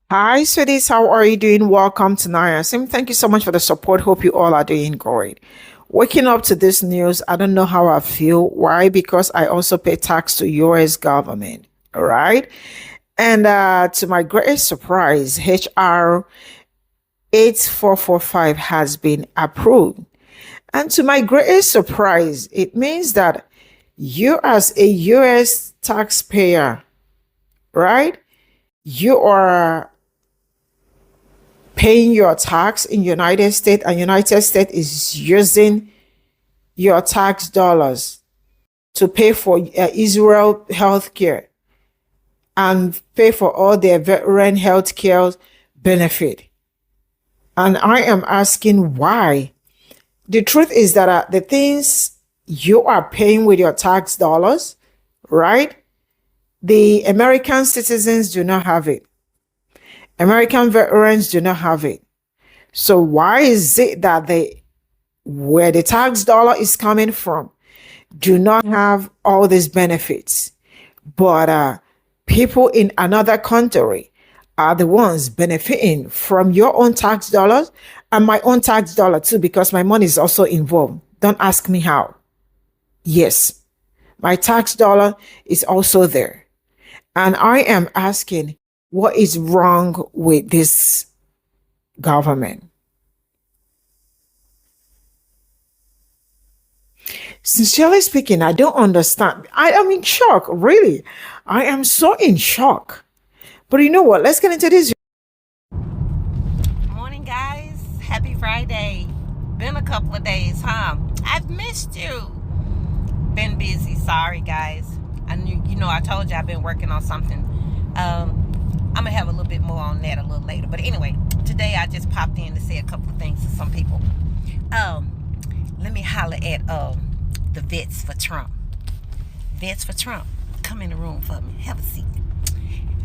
Hi, sweeties. How are you doing? Welcome to Naya Sim. Thank you so much for the support. Hope you all are doing great. Waking up to this news, I don't know how I feel. Why? Because I also pay tax to US government. All right. And to my greatest surprise, HR 8445 has been approved. And to my greatest surprise, it means that you as a US taxpayer, right? You are paying your tax in United States, and United States is using your tax dollars to pay for Israel healthcare and pay for all their veteran healthcare benefit. And I am asking why. The truth is that the things you are paying with your tax dollars, right? The American citizens do not have it. American veterans do not have it. So why is it that they where the tax dollar is coming from do not have all these benefits, but people in another country are the ones benefiting from your own tax dollars and my own tax dollar too, because my money is also involved. Don't ask me how. Yes, my tax dollar is also there. And I am asking, what is wrong with this government? Sincerely speaking, I don't understand. I am in shock, really. I am so in shock. But you know what? Let's get into this. Morning, guys. Happy Friday. Been a couple of days, huh? I've missed you. Been busy. Sorry, guys. I told you I've been working on something. I'm going to have a little bit more on that a little later. But anyway, today I just popped in to say a couple of things to some people. Let me holler at the vets for Trump. Vets for Trump. Come in the room for me. Have a seat.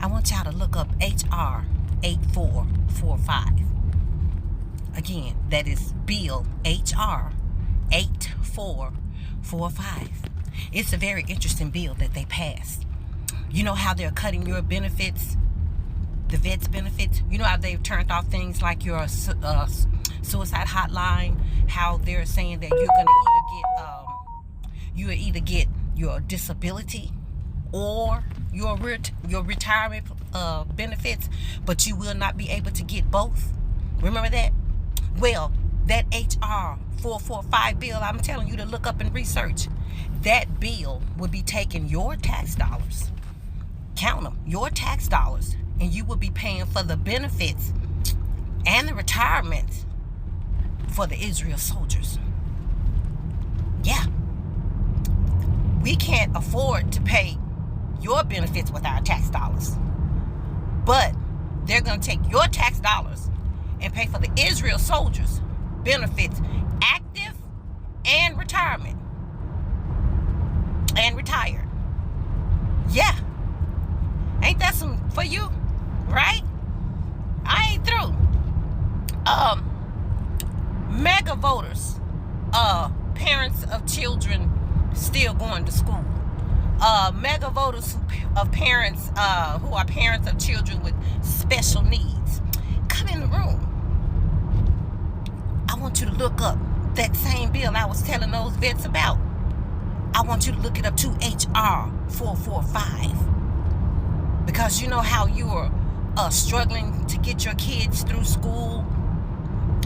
I want y'all to look up HR 8445. Again, that is Bill HR 8445. It's a very interesting bill that they passed. You know how they're cutting your benefits, the vets benefits? You know how they've turned off things like your suicide hotline, how they're saying that you're going to either get your disability or your retirement benefits, but you will not be able to get both. Remember that? Well, that HR 445 bill, I'm telling you to look up and research. That bill would be taking your tax dollars, count them, your tax dollars, and you will be paying for the benefits and the retirement for the Israel soldiers. Yeah. We can't afford to pay your benefits with our tax dollars. But they're going to take your tax dollars and pay for the Israel soldiers' benefits, active and retirement. And retired. Yeah. Ain't that some for you? Right? I ain't through. Mega voters. Parents of children still going to school. Mega voters of parents who are parents of children with special needs. Come in the room. I want you to look up that same bill I was telling those vets about. I want you to look it up to HR 445. Because you know how you are struggling to get your kids through school,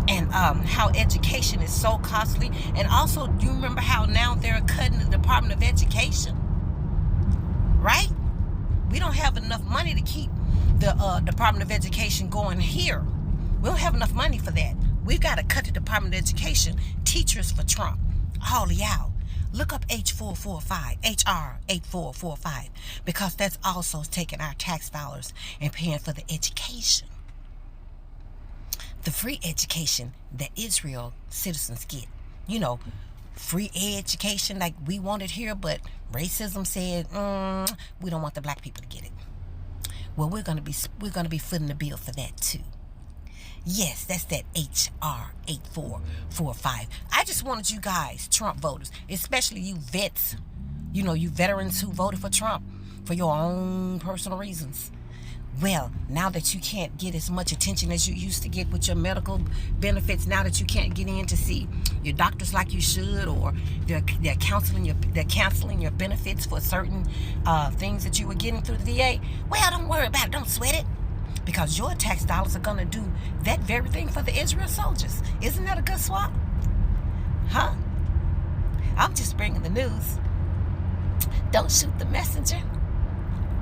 and how education is so costly. And also, you remember how now they're cutting the Department of Education? Right? We don't have enough money to keep the Department of Education going here. We don't have enough money for that. We've got to cut the Department of Education. Teachers for Trump. All y'all. Look up H445, HR 8445, because that's also taking our tax dollars and paying for the education. The free education that Israel citizens get. You know, free education like we want it here, but racism said, we don't want the black people to get it. Well, we're gonna be footing the bill for that too. Yes, that's that HR 8445. I just wanted you guys, Trump voters, especially you vets, you veterans who voted for Trump for your own personal reasons. Well, now that you can't get as much attention as you used to get with your medical benefits, now that you can't get in to see your doctors like you should, or they're canceling your benefits for certain things that you were getting through the VA. Well, don't worry about it. Don't sweat it, because your tax dollars are gonna do that very thing for the Israel soldiers. Isn't that a good swap? Huh? I'm just bringing the news. Don't shoot the messenger.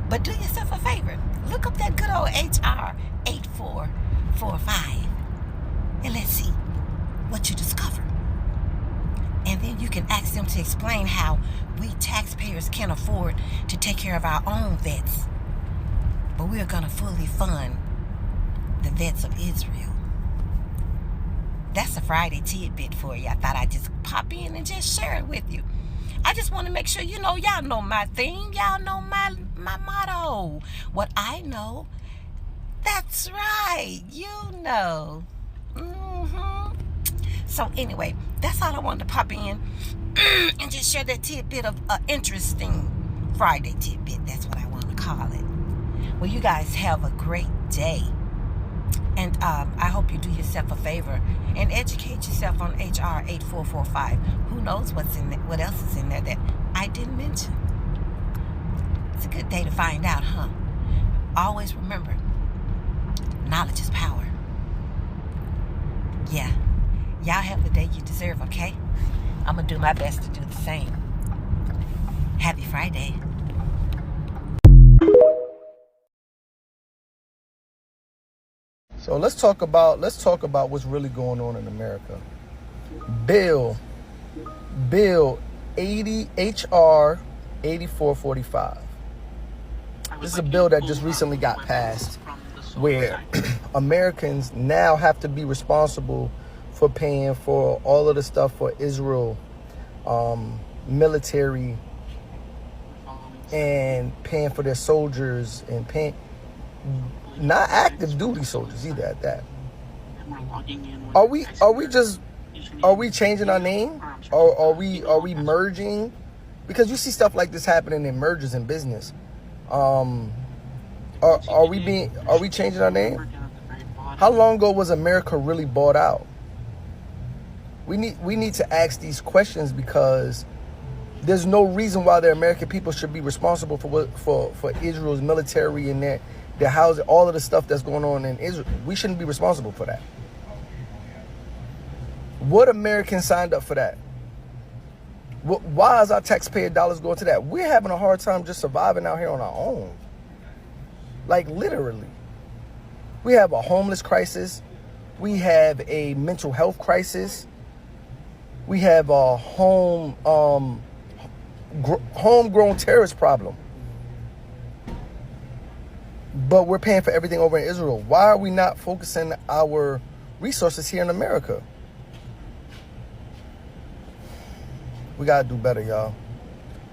But do yourself a favor. Look up that good old HR 8445 and let's see what you discover. And then you can ask them to explain how we taxpayers can't afford to take care of our own vets, but we're going to fully fund the vets of Israel. That's a Friday tidbit for you. I thought I'd just pop in and just share it with you. I just want to make sure y'all know my theme. Y'all know my motto. What I know, that's right. You know. So anyway, that's all I wanted to pop in and just share that tidbit of interesting Friday tidbit. That's what I want to call it. Well, you guys have a great day. And I hope you do yourself a favor and educate yourself on HR 8445. Who knows what's in there, what else is in there that I didn't mention. It's a good day to find out, huh? Always remember, knowledge is power. Yeah. Y'all have the day you deserve, okay? I'm going to do my best to do the same. Happy Friday. So let's talk about what's really going on in America. Bill 80 HR 8445. This is a bill that just recently got passed where Americans now have to be responsible for paying for all of the stuff for Israel military, and paying for their soldiers, and paying not active duty soldiers either at that. Are we changing our name? Or are we merging? Because you see stuff like this happening in mergers in business. Are we changing our name? How long ago was America really bought out? We need to ask these questions, because there's no reason why the American people should be responsible for Israel's military and their housing, all of the stuff that's going on in Israel. We shouldn't be responsible for that. What Americans signed up for that? Why is our taxpayer dollars going to that? We're having a hard time just surviving out here on our own. Like, literally. We have a homeless crisis. We have a mental health crisis. We have a homegrown terrorist problem. But we're paying for everything over in Israel. Why are we not focusing our resources here in America? We got to do better, y'all.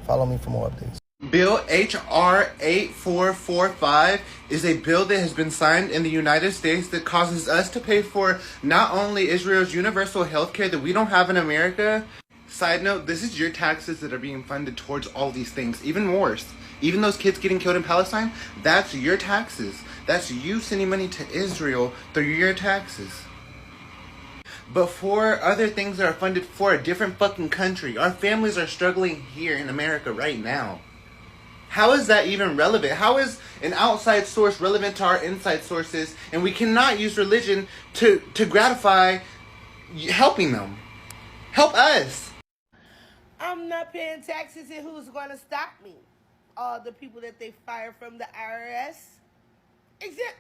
Follow me for more updates. Bill HR 8445 is a bill that has been signed in the United States that causes us to pay for not only Israel's universal health care that we don't have in America. Side note, this is your taxes that are being funded towards all these things. Even worse, even those kids getting killed in Palestine, that's your taxes. That's you sending money to Israel through your taxes. But for other things that are funded for a different fucking country, our families are struggling here in America right now. How is that even relevant? How is an outside source relevant to our inside sources, and we cannot use religion to gratify helping them? Help us. I'm not paying taxes, and who's going to stop me? All the people that they fire from the IRS? Exit.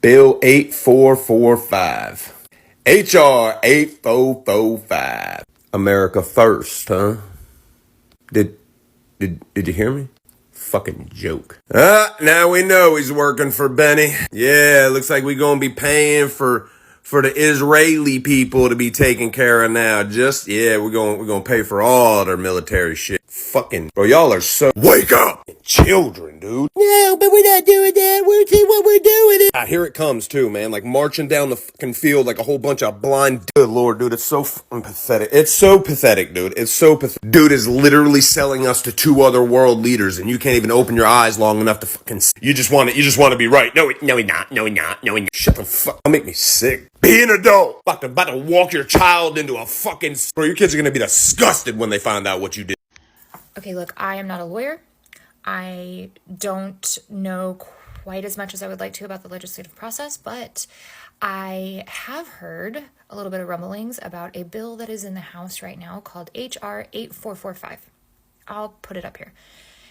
Bill 8445. HR 8445. America first, huh? Did you hear me? Fucking joke. Now we know he's working for Benny. Yeah, looks like we gonna be paying for the Israeli people to be taken care of now. We're gonna pay for all their military shit. Fucking, bro, y'all are so... Wake up! Children, dude. No, but we're not doing that. We're what we're doing. Here it comes too, man. Like marching down the fucking field like a whole bunch of blind. Good lord, dude, it's so fucking pathetic. It's so pathetic, dude. It's so pathetic. Dude is literally selling us to two other world leaders, and you can't even open your eyes long enough to fucking. You just want to be right. No, no, he not. No, he not. No, he not. Shut the fuck. That'll make me sick. Be an adult. About to walk your child into a fucking. Bro, your kids are gonna be disgusted when they find out what you did. Okay, look, I am not a lawyer. I don't know quite as much as I would like to about the legislative process, but I have heard a little bit of rumblings about a bill that is in the House right now called H.R. 8445. I'll put it up here.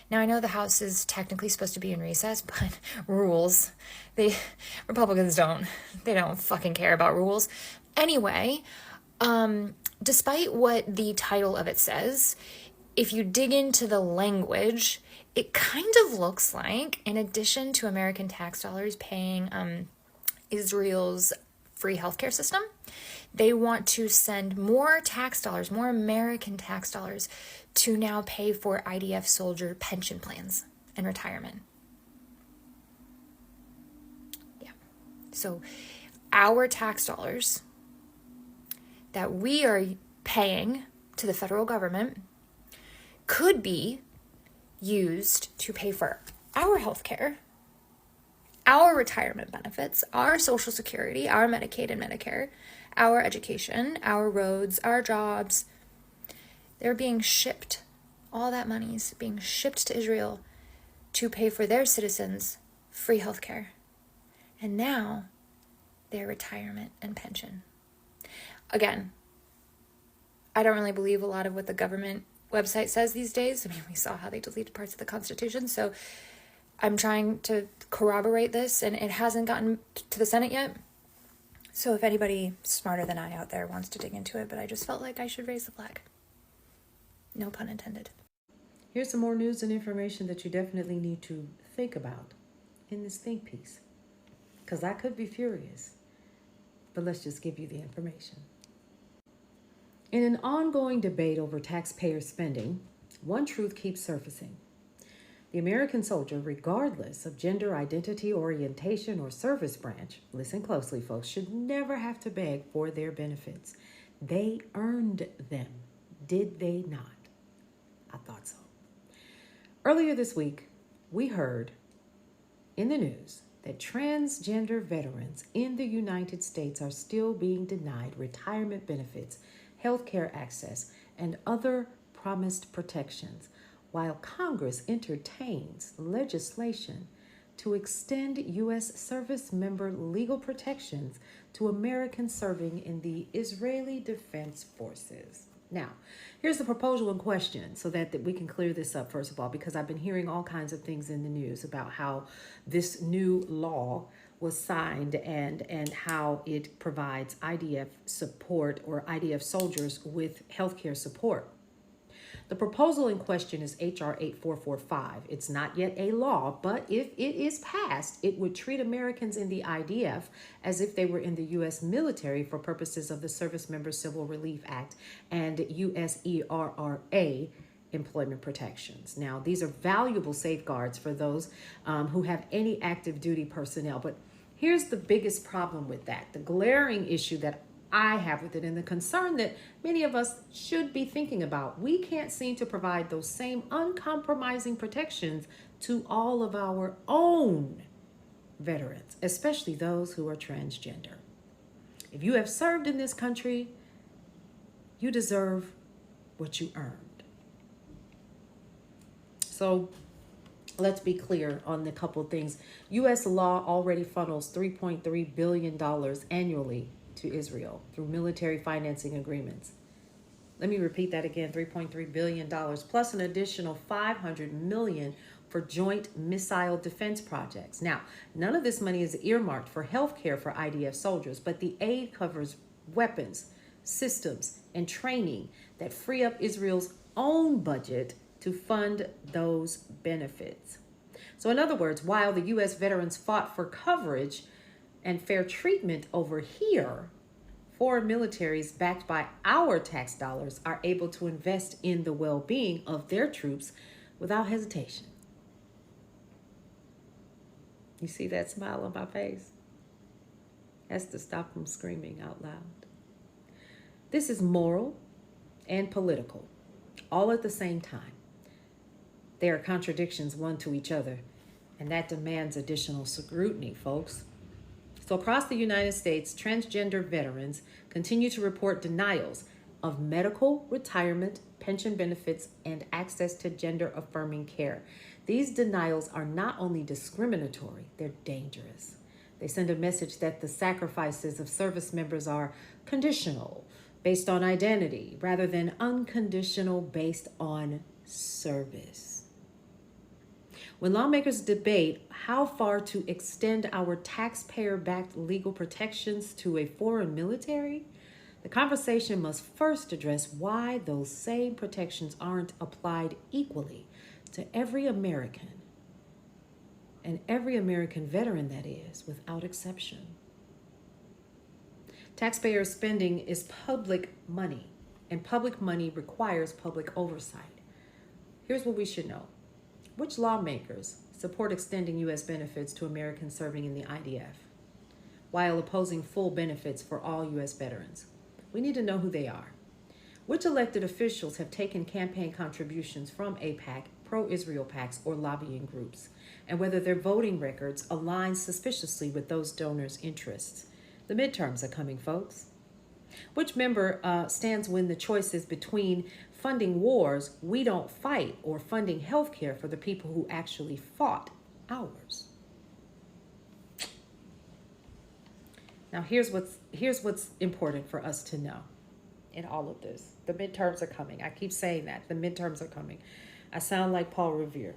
Now, I know the House is technically supposed to be in recess, but rules, Republicans they don't fucking care about rules. Anyway, despite what the title of it says, if you dig into the language, it kind of looks like, in addition to American tax dollars paying Israel's free healthcare system, they want to send more tax dollars, more American tax dollars, to now pay for IDF soldier pension plans and retirement. Yeah. So our tax dollars that we are paying to the federal government could be used to pay for our health care, our retirement benefits, our Social Security, our Medicaid and Medicare, our education, our roads, our jobs. They're being shipped. All that money is being shipped to Israel to pay for their citizens free health care. And now their retirement and pension. Again, I don't really believe a lot of what the government website says these days. I mean, we saw how they deleted parts of the Constitution, so I'm trying to corroborate this, and it hasn't gotten to the Senate yet. So if anybody smarter than I out there wants to dig into it, but I just felt like I should raise the flag. No pun intended. Here's some more news and information that you definitely need to think about in this think piece, because I could be furious, but let's just give you the information. In an ongoing debate over taxpayer spending, one truth keeps surfacing. The American soldier, regardless of gender identity, orientation, or service branch, listen closely, folks, should never have to beg for their benefits. They earned them, did they not? I thought so. Earlier this week, we heard in the news that transgender veterans in the United States are still being denied retirement benefits, healthcare access, and other promised protections, while Congress entertains legislation to extend U.S. service member legal protections to Americans serving in the Israeli Defense Forces. Now, here's the proposal in question so that we can clear this up, first of all, because I've been hearing all kinds of things in the news about how this new law was signed and how it provides IDF support or IDF soldiers with healthcare support. The proposal in question is H.R. 8445. It's not yet a law, but if it is passed, it would treat Americans in the IDF as if they were in the U.S. military for purposes of the Service Member Civil Relief Act and USERRA employment protections. Now, these are valuable safeguards for those who have any active duty personnel. But here's the biggest problem with that, the glaring issue that I have with it, and the concern that many of us should be thinking about. We can't seem to provide those same uncompromising protections to all of our own veterans, especially those who are transgender. If you have served in this country, you deserve what you earned. So let's be clear on the couple of things. U.S. law already funnels $3.3 billion annually to Israel through military financing agreements. Let me repeat that again, $3.3 billion, plus an additional $500 million for joint missile defense projects. Now, none of this money is earmarked for health care for IDF soldiers, but the aid covers weapons, systems, and training that free up Israel's own budget to fund those benefits. So in other words, while the U.S. veterans fought for coverage and fair treatment over here, foreign militaries backed by our tax dollars are able to invest in the well-being of their troops without hesitation. You see that smile on my face? That's to stop from screaming out loud. This is moral and political, all at the same time. They are contradictions one to each other, and that demands additional scrutiny, folks. So across the United States, transgender veterans continue to report denials of medical, retirement, pension benefits, and access to gender-affirming care. These denials are not only discriminatory, they're dangerous. They send a message that the sacrifices of service members are conditional, based on identity, rather than unconditional, based on service. When lawmakers debate how far to extend our taxpayer-backed legal protections to a foreign military, the conversation must first address why those same protections aren't applied equally to every American, and every American veteran, that is, without exception. Taxpayer spending is public money, and public money requires public oversight. Here's what we should know. Which lawmakers support extending U.S. benefits to Americans serving in the IDF while opposing full benefits for all U.S. veterans? We need to know who they are. Which elected officials have taken campaign contributions from AIPAC, pro-Israel PACs, or lobbying groups, and whether their voting records align suspiciously with those donors' interests? The midterms are coming, folks. Which member stands when the choice is between funding wars we don't fight or funding health care for the people who actually fought ours? Now, here's what's important for us to know in all of this. The midterms are coming. I keep saying that. The midterms are coming. I sound like Paul Revere.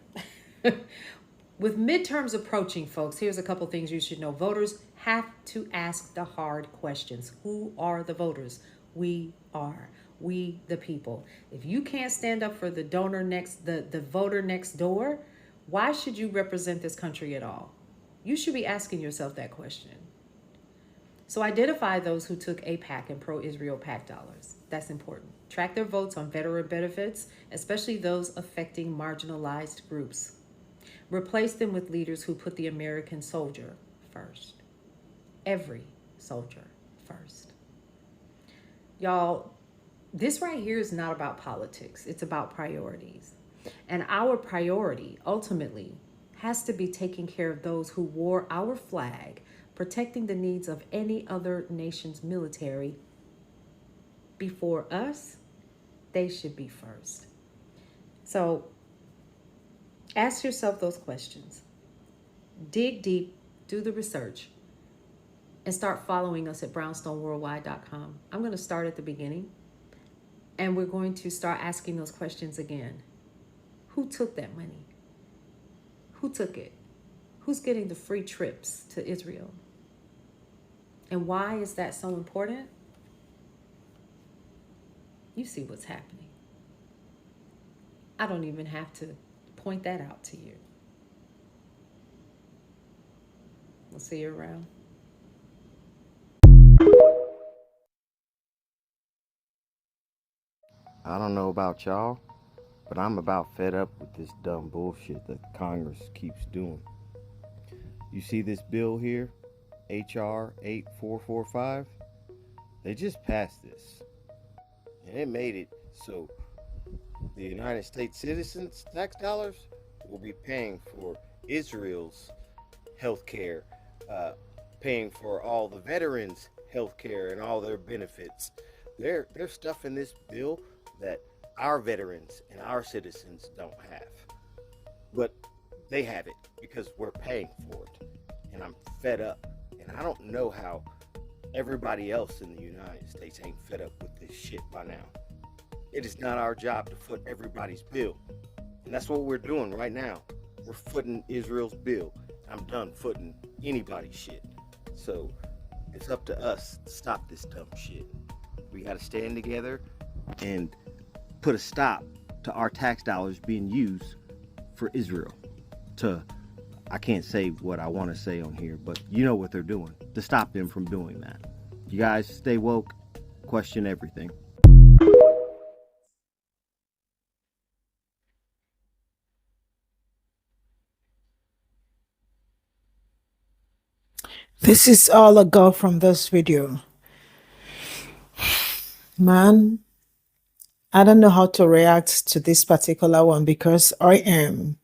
With midterms approaching, folks, here's a couple things you should know. Voters have to ask the hard questions. Who are the voters? We are. We, the people. If you can't stand up for the voter next door, why should you represent this country at all? You should be asking yourself that question. So identify those who took AIPAC and pro-Israel PAC dollars. That's important. Track their votes on veteran benefits, especially those affecting marginalized groups. Replace them with leaders who put the American soldier first. Every soldier first. Y'all, this right here is not about politics. It's about priorities. And our priority, ultimately, has to be taking care of those who wore our flag, protecting the needs of any other nation's military. Before us, they should be first. So, ask yourself those questions. Dig deep, do the research, and start following us at brownstoneworldwide.com. I'm going to start at the beginning, and we're going to start asking those questions again. Who took that money? Who took it? Who's getting the free trips to Israel? And why is that so important? You see what's happening. I don't even have to point that out to you. We'll see you around. I don't know about y'all, but I'm about fed up with this dumb bullshit that Congress keeps doing. You see this bill here, HR 8445? They just passed this. And it made it so the United States citizens' tax dollars will be paying for Israel's health care, paying for all the veterans' health care and all their benefits. There's stuff in this bill that our veterans and our citizens don't have. But they have it because we're paying for it. And I'm fed up. And I don't know how everybody else in the United States ain't fed up with this shit by now. It is not our job to foot everybody's bill. And that's what we're doing right now. We're footing Israel's bill. I'm done footing anybody's shit. So it's up to us to stop this dumb shit. We gotta stand together and put a stop to our tax dollars being used for Israel. I can't say what I want to say on here, but you know what they're doing, to stop them from doing that. You guys stay woke, question everything. This is all I got from this video. Man, I don't know how to react to this particular one because I am,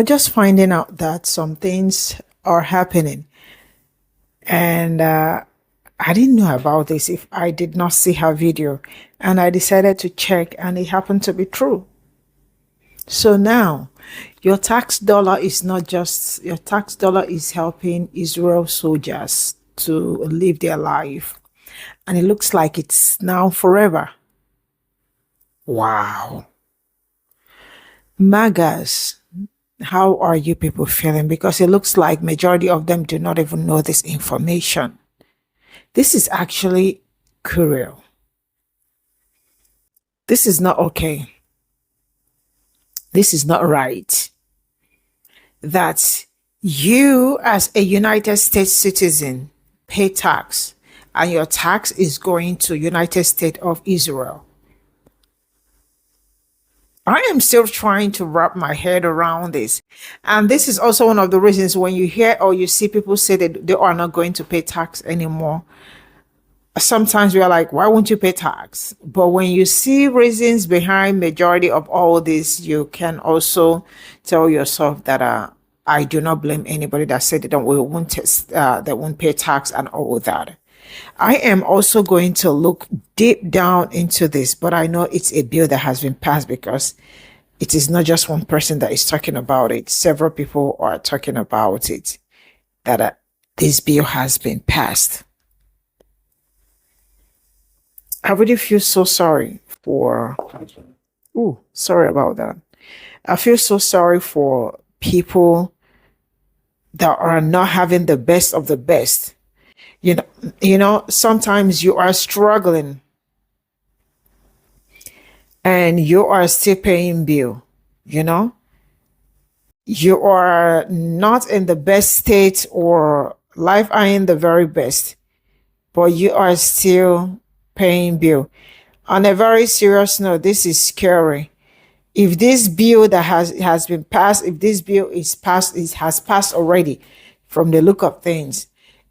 just finding out that some things are happening. And I didn't know about this if I did not see her video. And I decided to check, and it happened to be true. So now, your tax dollar is helping Israel soldiers to live their life. And it looks like it's now forever. Wow. MAGAs, how are you people feeling? Because it looks like majority of them do not even know this information. This is actually cruel. This is not okay. This is not right. That you as a United States citizen pay tax, and your tax is going to United States of Israel. I am still trying to wrap my head around this. And this is also one of the reasons when you hear or you see people say that they are not going to pay tax anymore. Sometimes we are like, why won't you pay tax? But when you see reasons behind majority of all this, you can also tell yourself that I do not blame anybody that said they won't pay tax and all that. I am also going to look deep down into this, but I know it's a bill that has been passed because it is not just one person that is talking about it. Several people are talking about it, that this bill has been passed. I really feel so sorry sorry about that. I feel so sorry for people that are not having the best of the best. Sometimes you are struggling and you are still paying bill, you are not in the best state or life ain't the very best, but you are still paying bill. On a very serious note, this is scary. If this bill that has been passed, if this bill is passed, it has passed already from the look of things,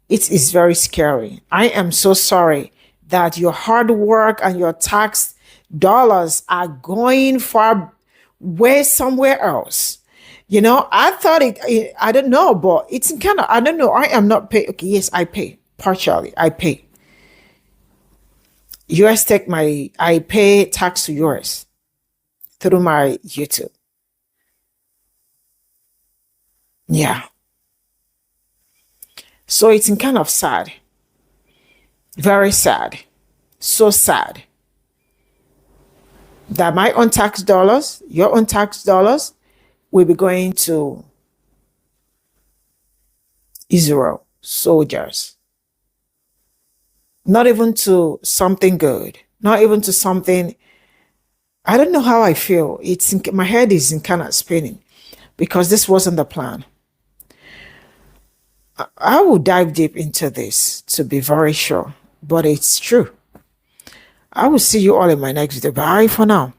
it is very scary. I am so sorry that your hard work and your tax dollars are going far way somewhere else. I thought I don't know, but it's kind of, I don't know. I am not pay. Okay, yes, I pay partially. I pay. I pay tax to yours through my YouTube. Yeah. So it's kind of sad. Very sad. So sad. That my own tax dollars, your own tax dollars, will be going to Israel soldiers. Not even to something good. Not even to something. I don't know how I feel. My head is kind of spinning because this wasn't the plan. I will dive deep into this to be very sure, but it's true. I will see you all in my next video. Bye for now.